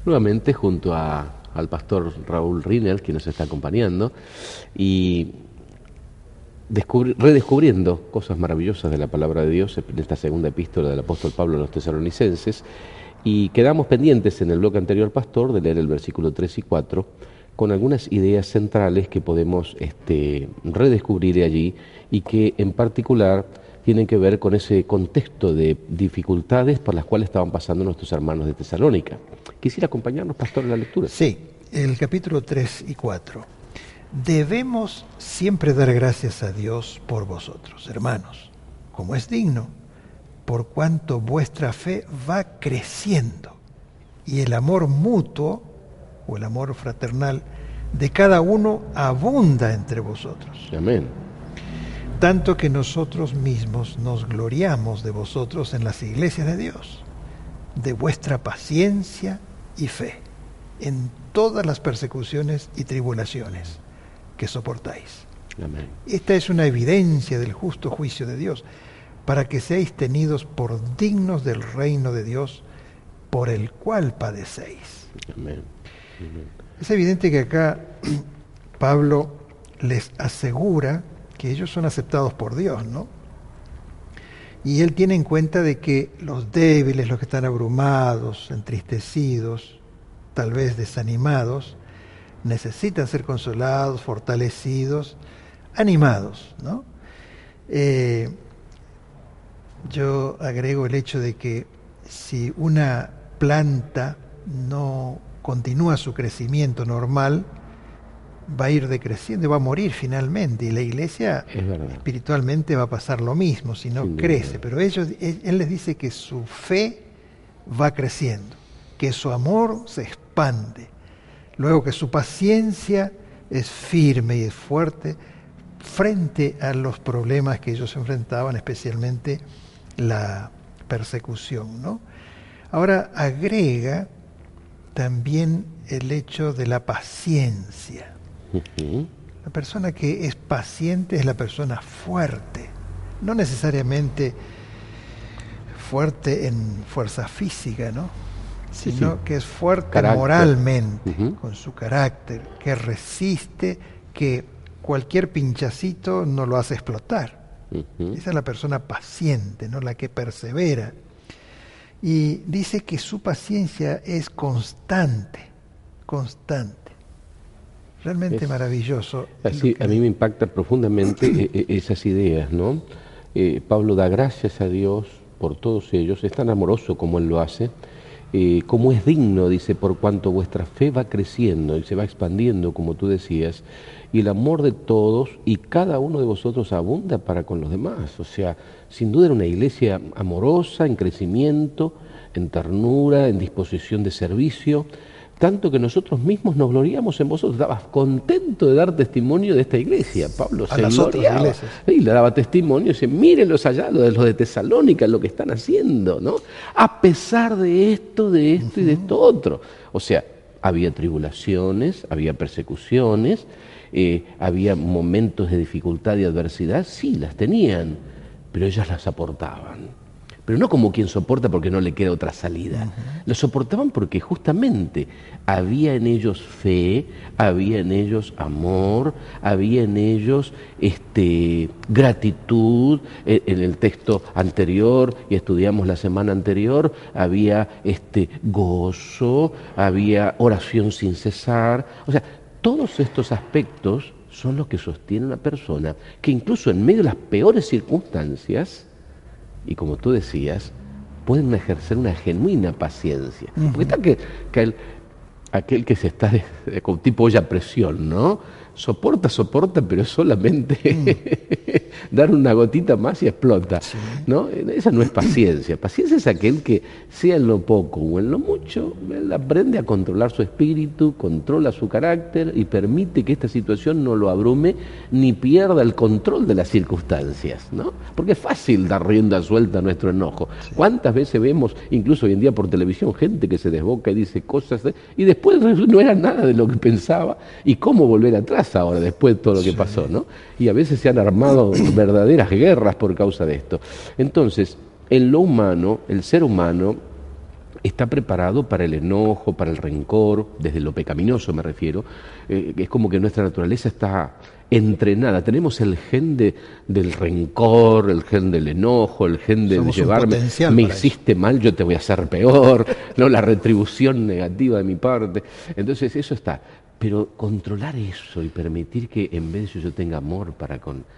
Nuevamente junto al pastor Raúl Riner, que nos está acompañando, y redescubriendo cosas maravillosas de la palabra de Dios en esta segunda epístola del apóstol Pablo a los tesalonicenses. Y quedamos pendientes en el bloque anterior, pastor, de leer el versículo 3 y 4, con algunas ideas centrales que podemos redescubrir allí y que en particular tienen que ver con ese contexto de dificultades por las cuales estaban pasando nuestros hermanos de Tesalónica. ¿Quisiera acompañarnos, pastor, en la lectura? Sí, el capítulo 3 y 4. Debemos siempre dar gracias a Dios por vosotros, hermanos, como es digno, por cuanto vuestra fe va creciendo y el amor mutuo o el amor fraternal de cada uno abunda entre vosotros. Amén. Tanto que nosotros mismos nos gloriamos de vosotros en las iglesias de Dios, de vuestra paciencia y fe, en todas las persecuciones y tribulaciones que soportáis. Amén. Esta es una evidencia del justo juicio de Dios, para que seáis tenidos por dignos del reino de Dios, por el cual padecéis. Amén. Amén. Es evidente que acá Pablo les asegura que ellos son aceptados por Dios, ¿no? Y él tiene en cuenta de que los débiles, los que están abrumados, entristecidos, tal vez desanimados, necesitan ser consolados, fortalecidos, animados, ¿no? Yo agrego el hecho de que si una planta no continúa su crecimiento normal, va a ir decreciendo y va a morir finalmente, y la iglesia espiritualmente va a pasar lo mismo si no crece, pero él les dice que su fe va creciendo, que su amor se expande, luego que su paciencia es firme y es fuerte frente a los problemas que ellos enfrentaban, especialmente la persecución, ¿no? Ahora agrega también el hecho de la paciencia. La persona que es paciente es la persona fuerte, no necesariamente fuerte en fuerza física, ¿no? Sino que es fuerte moralmente, con su carácter, que resiste, que cualquier pinchacito no lo hace explotar. Esa es la persona paciente, ¿no? La que persevera. Y dice que su paciencia es constante. Realmente maravilloso. Así, a mí me impacta profundamente esas ideas, ¿no? Pablo da gracias a Dios por todos ellos, es tan amoroso como él lo hace, como es digno, dice, por cuanto vuestra fe va creciendo y se va expandiendo, como tú decías, y el amor de todos y cada uno de vosotros abunda para con los demás. O sea, sin duda era una iglesia amorosa, en crecimiento, en ternura, en disposición de servicio, tanto que nosotros mismos nos gloriamos en vosotros. Estabas contento de dar testimonio de esta iglesia. Pablo se gloriaba y le daba testimonio y dice, mírenlos allá, los de Tesalónica, lo que están haciendo, ¿no? A pesar de esto y de esto otro. O sea, había tribulaciones, había persecuciones, había momentos de dificultad y adversidad, sí, las tenían, pero ellas las soportaban. Pero no como quien soporta porque no le queda otra salida. Lo soportaban porque justamente había en ellos fe, había en ellos amor, había en ellos gratitud. En el texto anterior, y estudiamos la semana anterior, había gozo, había oración sin cesar. O sea, todos estos aspectos son los que sostienen a una persona que incluso en medio de las peores circunstancias, y como tú decías, pueden ejercer una genuina paciencia. Porque está que aquel que se está con tipo olla a presión, ¿no? Soporta, pero solamente dar una gotita más y explota, ¿no? Esa no es paciencia. Paciencia es aquel que, sea en lo poco o en lo mucho, él aprende a controlar su espíritu, controla su carácter y permite que esta situación no lo abrume ni pierda el control de las circunstancias, ¿no? Porque es fácil dar rienda suelta a nuestro enojo. ¿Cuántas veces vemos, incluso hoy en día por televisión, gente que se desboca y dice cosas y después no era nada de lo que pensaba? ¿Y cómo volver atrás ahora, después de todo lo que pasó, ¿no? Y a veces se han armado verdaderas guerras por causa de esto. Entonces, en lo humano, el ser humano está preparado para el enojo, para el rencor, desde lo pecaminoso me refiero. Es como que nuestra naturaleza está entrenada. Tenemos el gen del rencor, el gen del enojo, el gen de llevarme, me hiciste mal, yo te voy a hacer peor, ¿no? La retribución negativa de mi parte. Entonces eso está. Pero controlar eso y permitir que en vez de eso yo tenga amor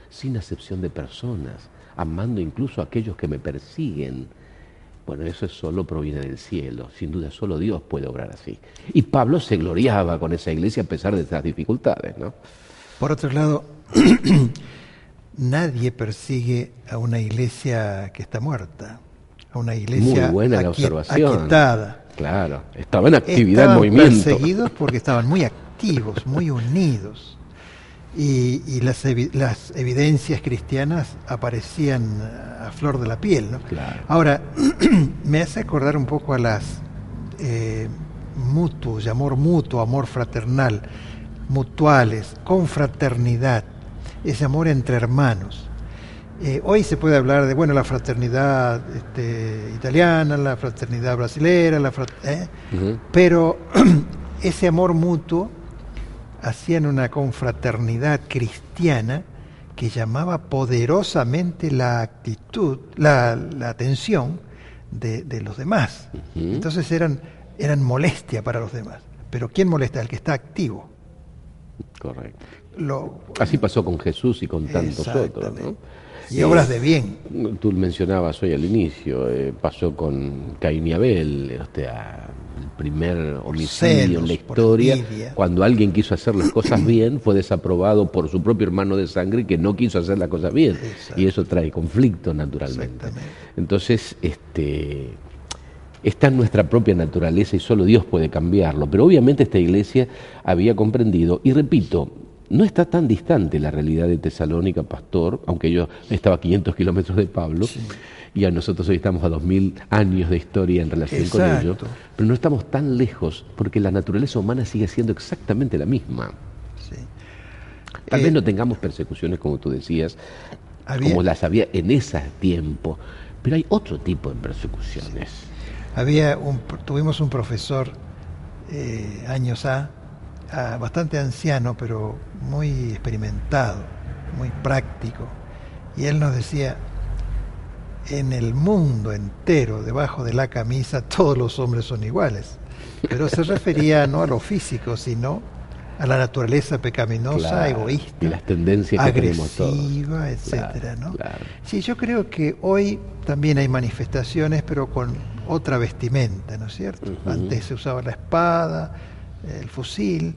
sin acepción de personas, amando incluso a aquellos que me persiguen, bueno, eso solo proviene del cielo. Sin duda, solo Dios puede obrar así. Y Pablo se gloriaba con esa iglesia a pesar de esas dificultades, ¿no? Por otro lado, nadie persigue a una iglesia que está muerta, a una iglesia muy buena la observación. Aquietada. Claro, estaba en actividad, en movimiento. Estaban perseguidos porque estaban muy activos, muy unidos. Y las evidencias cristianas aparecían a flor de la piel, ¿no? Claro. Ahora, me hace acordar un poco a las mutuos, amor mutuo, amor fraternal, mutuales, confraternidad, ese amor entre hermanos. Hoy se puede hablar de, bueno, la fraternidad italiana, la fraternidad brasilera, pero ese amor mutuo hacían una confraternidad cristiana que llamaba poderosamente la actitud, la atención de los demás. Entonces eran molestia para los demás. Pero ¿quién molesta? El que está activo. Correcto. Así pasó con Jesús y con tantos otros, ¿no? Y obras de bien. Tú mencionabas hoy al inicio, pasó con Caín y Abel, el primer homicidio en la historia. Cuando alguien quiso hacer las cosas bien, fue desaprobado por su propio hermano de sangre que no quiso hacer las cosas bien. Exacto. Y eso trae conflicto, naturalmente. Entonces, está en nuestra propia naturaleza y solo Dios puede cambiarlo. Pero obviamente esta iglesia había comprendido, y repito, no está tan distante la realidad de Tesalónica, pastor, aunque yo estaba a 500 kilómetros de Pablo, sí, y a nosotros hoy estamos a 2000 años de historia en relación con ello, pero no estamos tan lejos porque la naturaleza humana sigue siendo exactamente la misma. Sí. Tal vez no tengamos persecuciones, como tú decías, como las había en ese tiempo, pero hay otro tipo de persecuciones. Sí. Tuvimos un profesor años bastante anciano, pero muy experimentado, muy práctico, y él nos decía: en el mundo entero, debajo de la camisa, todos los hombres son iguales. Pero se refería no a lo físico, sino a la naturaleza pecaminosa, claro, egoísta, y las tendencias que tenemos todos, agresiva, etcétera, claro, ¿no? Claro. Sí, yo creo que hoy también hay manifestaciones, pero con otra vestimenta, ¿no es cierto? Antes se usaba la espada, el fusil,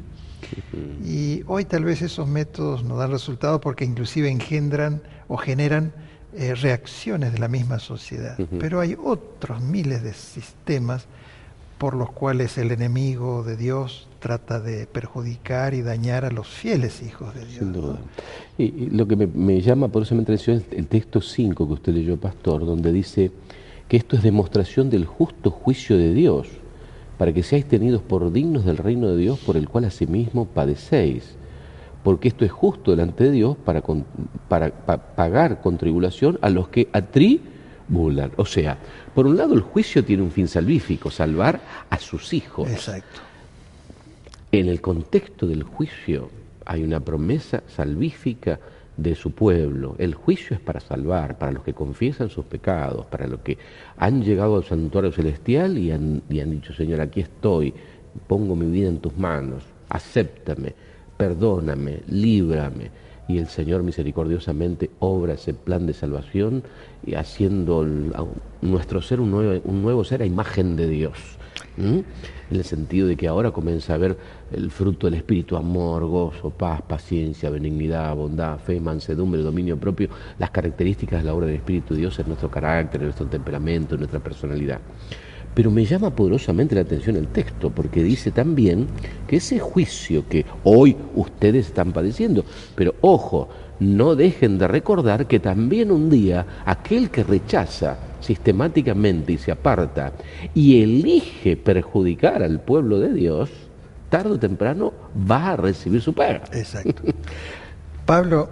y hoy tal vez esos métodos no dan resultado porque inclusive engendran o generan reacciones de la misma sociedad. Pero hay otros miles de sistemas por los cuales el enemigo de Dios trata de perjudicar y dañar a los fieles hijos de Dios. Sin duda. Y lo que me llama por eso me atención es el texto 5 que usted leyó, pastor, donde dice que esto es demostración del justo juicio de Dios, para que seáis tenidos por dignos del reino de Dios, por el cual asimismo padecéis. Porque esto es justo delante de Dios para pagar con tribulación a los que atribulan. O sea, por un lado el juicio tiene un fin salvífico, salvar a sus hijos. Exacto. En el contexto del juicio hay una promesa salvífica de su pueblo. El juicio es para salvar, para los que confiesan sus pecados, para los que han llegado al santuario celestial y han dicho: Señor, aquí estoy, pongo mi vida en tus manos, acéptame, perdóname, líbrame. Y el Señor misericordiosamente obra ese plan de salvación y haciendo nuestro ser un nuevo ser a imagen de Dios. En el sentido de que ahora comienza a ver el fruto del Espíritu: amor, gozo, paz, paciencia, benignidad, bondad, fe, mansedumbre, dominio propio, las características de la obra del Espíritu de Dios en nuestro carácter, en nuestro temperamento, en nuestra personalidad. Pero me llama poderosamente la atención el texto, porque dice también que ese juicio que hoy ustedes están padeciendo, pero ojo, no dejen de recordar que también un día aquel que rechaza sistemáticamente y se aparta y elige perjudicar al pueblo de Dios, tarde o temprano va a recibir su paga. Exacto. Pablo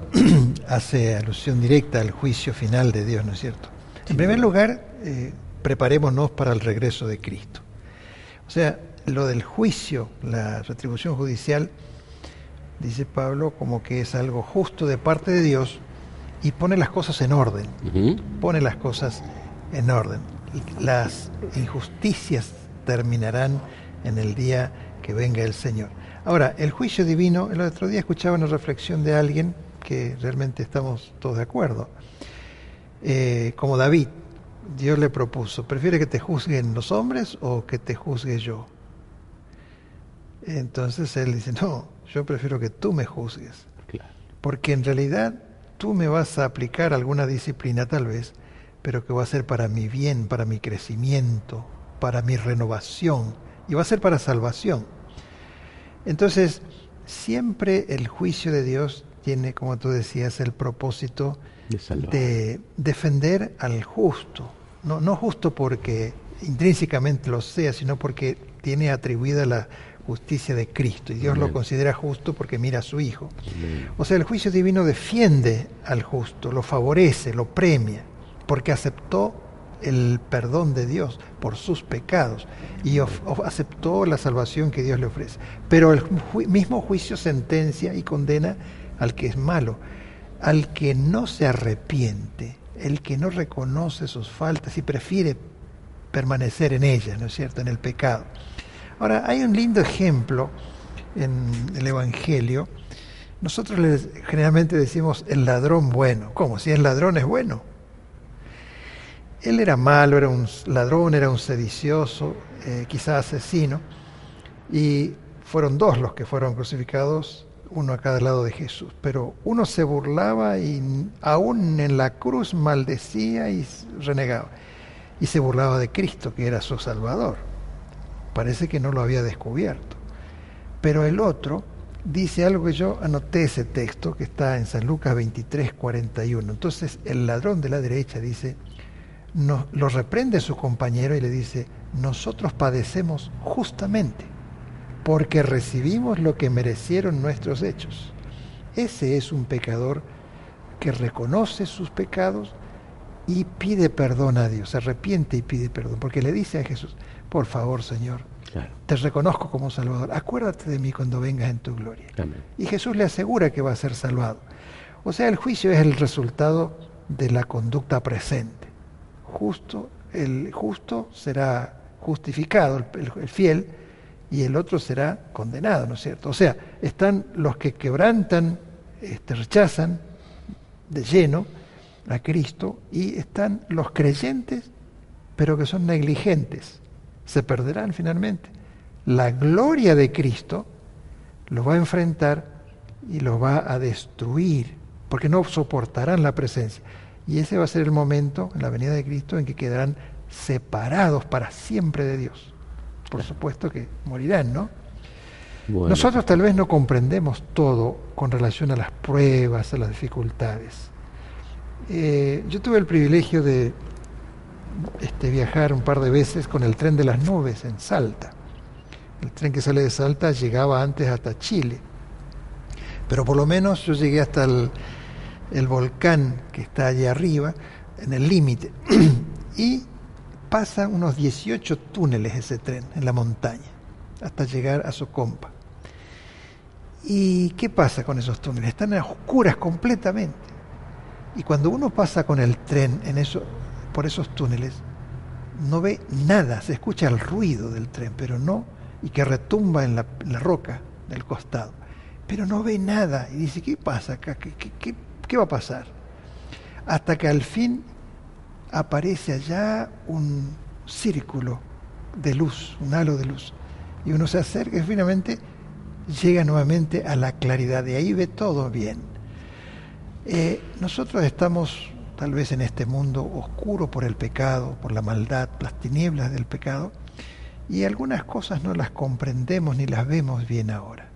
hace alusión directa al juicio final de Dios, ¿no es cierto? En primer lugar, preparémonos para el regreso de Cristo. O sea, lo del juicio, la retribución judicial, dice Pablo, como que es algo justo de parte de Dios y pone las cosas en orden. Pone las cosas en orden. Las injusticias terminarán en el día que venga el Señor. Ahora, el juicio divino, el otro día escuchaba una reflexión de alguien que realmente estamos todos de acuerdo. Como David, Dios le propuso, ¿prefiere que te juzguen los hombres o que te juzgue yo? Entonces él dice, no, yo prefiero que tú me juzgues. Claro. Porque en realidad tú me vas a aplicar alguna disciplina tal vez, pero que va a ser para mi bien, para mi crecimiento, para mi renovación, y va a ser para salvación. Entonces, siempre el juicio de Dios tiene, como tú decías, el propósito de defender al justo. No justo porque intrínsecamente lo sea, sino porque tiene atribuida la justicia de Cristo. Y Dios lo considera justo porque mira a su Hijo. O sea, el juicio divino defiende al justo, lo favorece, lo premia, porque aceptó el perdón de Dios por sus pecados y aceptó la salvación que Dios le ofrece. Pero el mismo juicio sentencia y condena al que es malo, al que no se arrepiente, el que no reconoce sus faltas y prefiere permanecer en ellas, ¿no es cierto?, en el pecado. Ahora, hay un lindo ejemplo en el Evangelio. Nosotros generalmente decimos el ladrón bueno. ¿Cómo? Si el ladrón es bueno. Él era malo, era un ladrón, era un sedicioso, quizás asesino, y fueron dos los que fueron crucificados, uno a cada lado de Jesús. Pero uno se burlaba y aún en la cruz maldecía y renegaba. Y se burlaba de Cristo, que era su Salvador. Parece que no lo había descubierto. Pero el otro dice algo que yo anoté ese texto, que está en San Lucas 23, 41. Entonces el ladrón de la derecha dice... lo reprende su compañero y le dice, nosotros padecemos justamente porque recibimos lo que merecieron nuestros hechos. Ese es un pecador que reconoce sus pecados y pide perdón a Dios, se arrepiente y pide perdón, porque le dice a Jesús, por favor, Señor, claro, te reconozco como Salvador, acuérdate de mí cuando vengas en tu gloria. Amén. Y Jesús le asegura que va a ser salvado. O sea, el juicio es el resultado de la conducta presente. El justo será justificado, el fiel, y el otro será condenado, ¿no es cierto? O sea, están los que quebrantan, rechazan de lleno a Cristo, y están los creyentes, pero que son negligentes, se perderán finalmente. La gloria de Cristo los va a enfrentar y los va a destruir, porque no soportarán la presencia. Y ese va a ser el momento, en la venida de Cristo, en que quedarán separados para siempre de Dios. Por supuesto que morirán, ¿no? Bueno. Nosotros tal vez no comprendemos todo con relación a las pruebas, a las dificultades. Yo tuve el privilegio de viajar un par de veces con el tren de las nubes en Salta. El tren que sale de Salta llegaba antes hasta Chile. Pero por lo menos yo llegué hasta el volcán que está allá arriba, en el límite, y pasa unos 18 túneles ese tren en la montaña, hasta llegar a Socompa. ¿Y qué pasa con esos túneles? Están a oscuras completamente. Y cuando uno pasa con el tren por esos túneles, no ve nada, se escucha el ruido del tren, pero no, y que retumba en la roca del costado, pero no ve nada. Y dice, ¿qué pasa acá? ¿Qué va a pasar? Hasta que al fin aparece allá un círculo de luz, un halo de luz, y uno se acerca y finalmente llega nuevamente a la claridad, y ahí ve todo bien. Nosotros estamos tal vez en este mundo oscuro por el pecado, por la maldad, las tinieblas del pecado, y algunas cosas no las comprendemos ni las vemos bien ahora.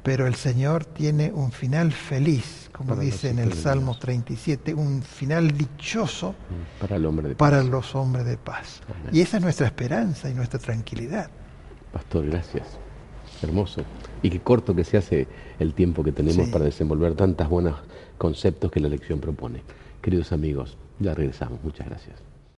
Pero el Señor tiene un final feliz, como dice en el Salmo 37, un final dichoso para los hombres de paz. Amén. Y esa es nuestra esperanza y nuestra tranquilidad. Pastor, gracias. Hermoso. Y qué corto que se hace el tiempo que tenemos para desenvolver tantos buenos conceptos que la lección propone. Queridos amigos, ya regresamos. Muchas gracias.